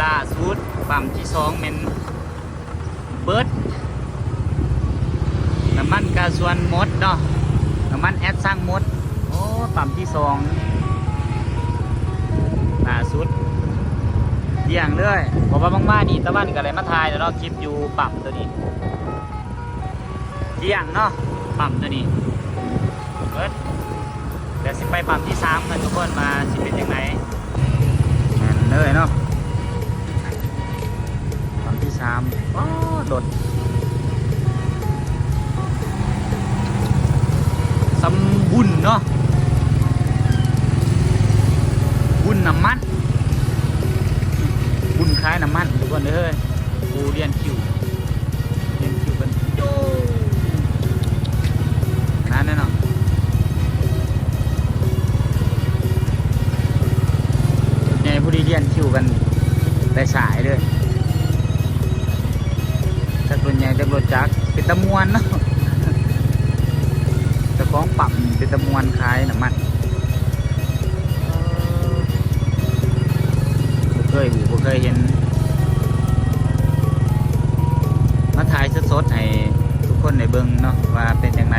ล่าสุดปั๊มที่สองเป็นเบิร์ดน้ำมันกาส่วนมดเนาะน้ำมันแอดสร้างมดโอ้ปั๊มที่สองล่าสุดเดี่ยงเลยบอกว่าบ้างๆนี่ตะวันกับอะไรมาทายแล้วเนาะคลิปอยู่ปั๊มตัวนี้เดี่ยงเนาะปั๊มตัวนี้เบิร์ดเดี๋ยวสิไปปั๊มที่สามกันทุกคนมาสิเป็นยังไงแน่นเลยเนาะปั๊มที่สามอ๋อโดดสมบุญเนาะบุญน้ำมันบุญคล้ายน้ำมันทุกคนเลยกูเรียนคิวกันโย่นั่นแน่นอนเนี่ยผู้ดีเรียนคิวกันได้สายเลยถ้าส่วนใหญ่จะรถจักรเป็นตะมวนเนาะแต่ของปรับเป็นตะมวนคล้ายน้ำมันผมเคยเห็นมาถ่ายสดๆให้ทุกคนในเบิ่งเนาะว่าเป็นอย่างไร